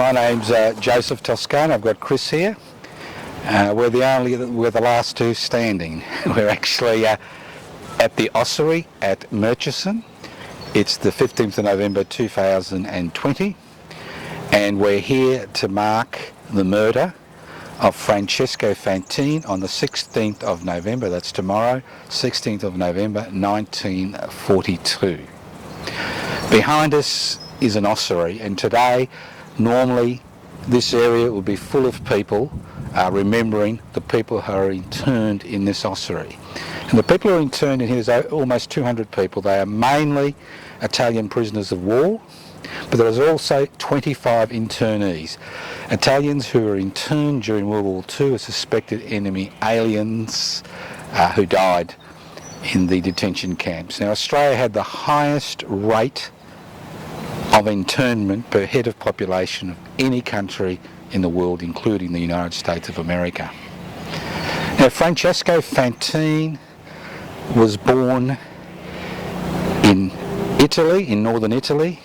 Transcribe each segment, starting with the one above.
My name's Joseph Toscano. I've got Chris here. We're the last two standing. We're actually at the ossuary at Murchison. It's the 15th of November 2020, and we're here to mark the murder of Francesco Fantin on the 16th of November, that's tomorrow, 16th of November 1942. Behind us is an ossuary, and today, normally, this area would be full of people remembering the people who are interned in this ossuary. And the people who are interned in here is almost 200 people. They are mainly Italian prisoners of war, but there is also 25 internees. Italians who were interned during World War II as suspected enemy aliens who died in the detention camps. Now, Australia had the highest rate of internment per head of population of any country in the world, including the United States of America. Now, Francesco Fantin was born in Italy, in northern Italy,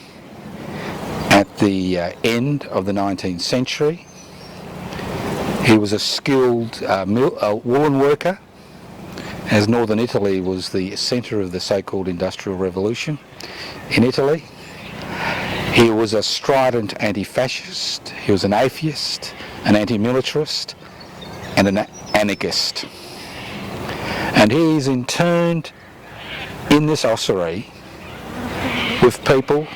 at the end of the 19th century. He was a skilled woolen worker, as northern Italy was the centre of the so-called Industrial Revolution in Italy. He was a strident anti-fascist, he was an atheist, an anti-militarist, and an anarchist. And he is interned in this ossuary with people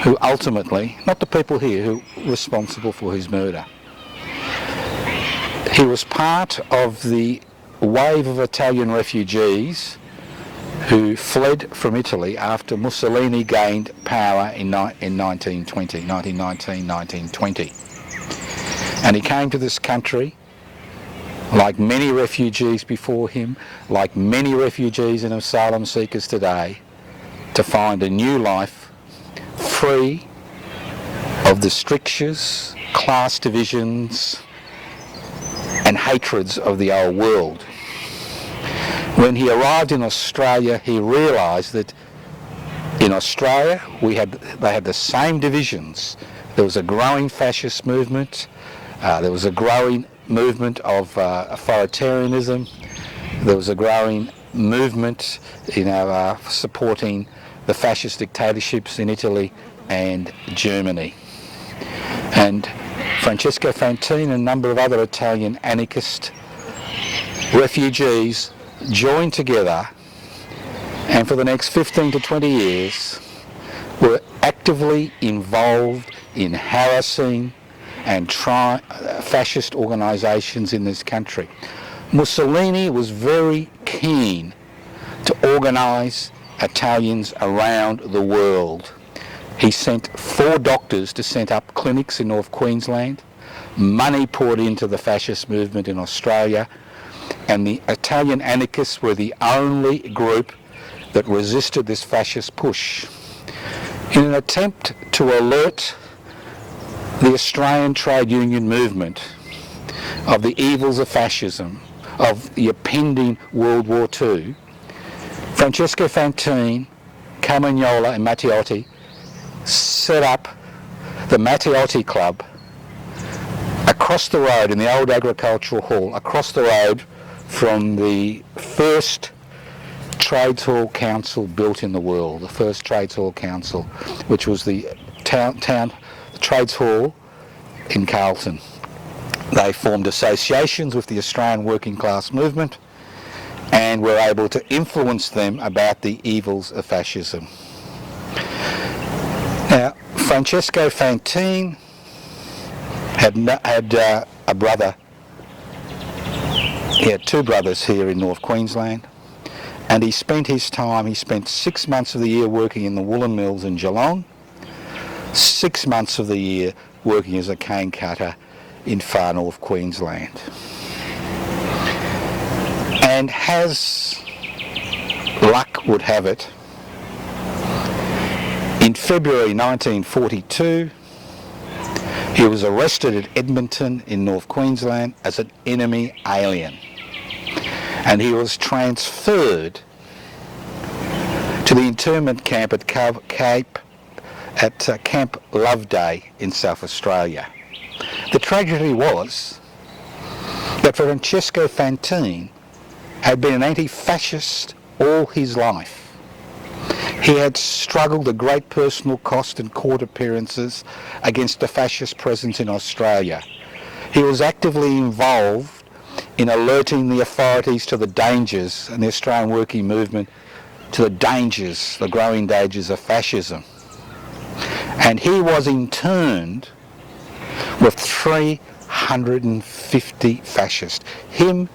who ultimately, not the people here who were responsible for his murder. He was part of the wave of Italian refugees who fled from Italy after Mussolini gained power in 1920. And he came to this country, like many refugees before him, like many refugees and asylum seekers today, to find a new life free of the strictures, class divisions and hatreds of the old world. When he arrived in Australia, he realised that in Australia they had the same divisions. There was a growing fascist movement, there was a growing movement of authoritarianism, there was a growing movement supporting the fascist dictatorships in Italy and Germany. And Francesco Fantin and a number of other Italian anarchist refugees joined together, and for the next 15 to 20 years were actively involved in harassing and fascist organisations in this country. Mussolini was very keen to organise Italians around the world. He sent 4 doctors to set up clinics in North Queensland. Money poured into the fascist movement in Australia, and the Italian anarchists were the only group that resisted this fascist push. In an attempt to alert the Australian trade union movement of the evils of fascism, of the impending World War II, Francesco Fantin, Carmagnola and Matteotti set up the Matteotti Club across the road in the old agricultural hall, across the road from the first Trades Hall Council built in the world, the first Trades Hall Council, which was the Trades Hall in Carlton. They formed associations with the Australian working class movement and were able to influence them about the evils of fascism. Now, Francesco Fantin had a brother. He had 2 brothers here in North Queensland, and he spent 6 months of the year working in the woolen mills in Geelong, 6 months of the year working as a cane cutter in far North Queensland. And as luck would have it, in February 1942, he was arrested at Edmonton in North Queensland as an enemy alien, and he was transferred to the internment camp at at Camp Loveday in South Australia. The tragedy was that Francesco Fantin had been an anti-fascist all his life. He had struggled at great personal cost and court appearances against the fascist presence in Australia. He was actively involved in alerting the authorities to the dangers, and the Australian working movement to the dangers, the growing dangers of fascism. And he was interned with 350 fascists. He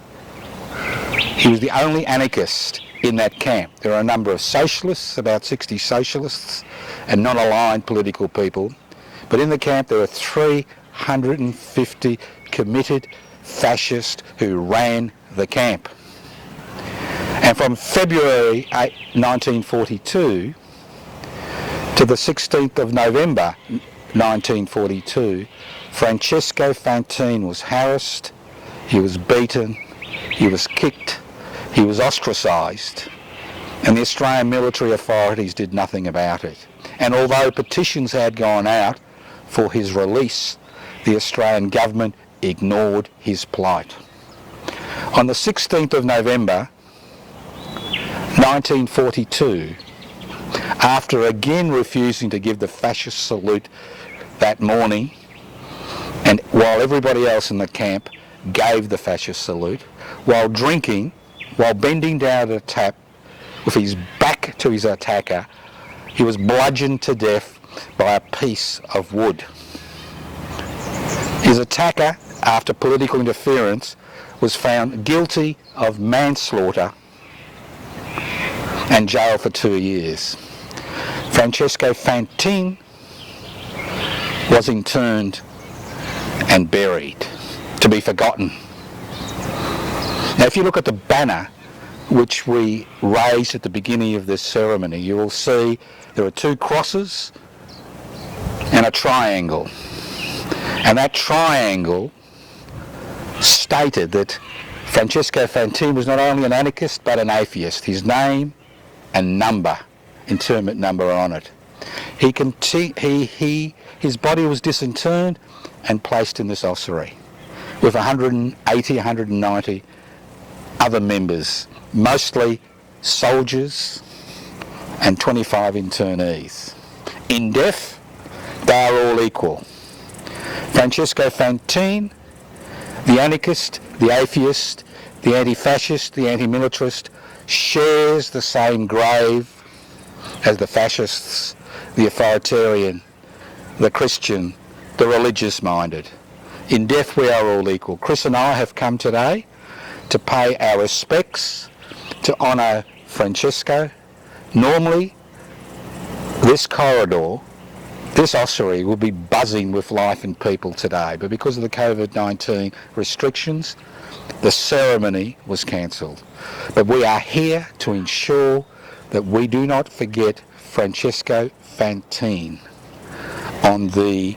was the only anarchist in that camp. There are a number of socialists, about 60 socialists, and non-aligned political people. But in the camp there were 350 committed fascists who ran the camp. And from February 1942 to the 16th of November 1942, Francesco Fantin was harassed, he was beaten, he was kicked, he was ostracised, and the Australian military authorities did nothing about it. And although petitions had gone out for his release, the Australian government ignored his plight. On the 16th of November 1942, after again refusing to give the fascist salute that morning, and while everybody else in the camp gave the fascist salute, while drinking, while bending down at a tap with his back to his attacker, he was bludgeoned to death by a piece of wood. His attacker, after political interference, was found guilty of manslaughter and jailed for 2 years. Francesco Fantin was interned and buried, to be forgotten. Now, if you look at the banner which we raised at the beginning of this ceremony, you will see there are two crosses and a triangle. And that triangle stated that Francesco Fantin was not only an anarchist but an atheist. His name and number, interment number, are on it. His body was disinterred and placed in this ossuary with 180, 190 other members, mostly soldiers and 25 internees. In death, they are all equal. Francesco Fantin, the anarchist, the atheist, the anti-fascist, the anti-militarist, shares the same grave as the fascists, the authoritarian, the Christian, the religious-minded. In death we are all equal. Chris and I have come today to pay our respects, to honour Francesco. Normally, this corridor, this ossuary, will be buzzing with life and people today, but because of the COVID-19 restrictions, the ceremony was cancelled. But we are here to ensure that we do not forget Francesco Fantin on the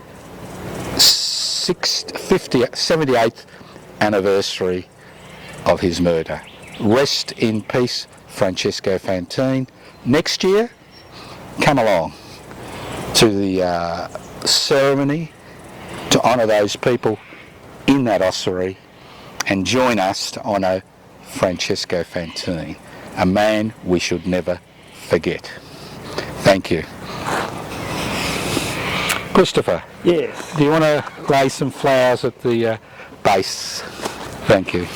78th anniversary of his murder. Rest in peace, Francesco Fantin. Next year, come along to the ceremony to honour those people in that ossuary and join us to honour Francesco Fantin, a man we should never forget. Thank you. Christopher? Yes. Do you want to lay some flowers at the base? Thank you.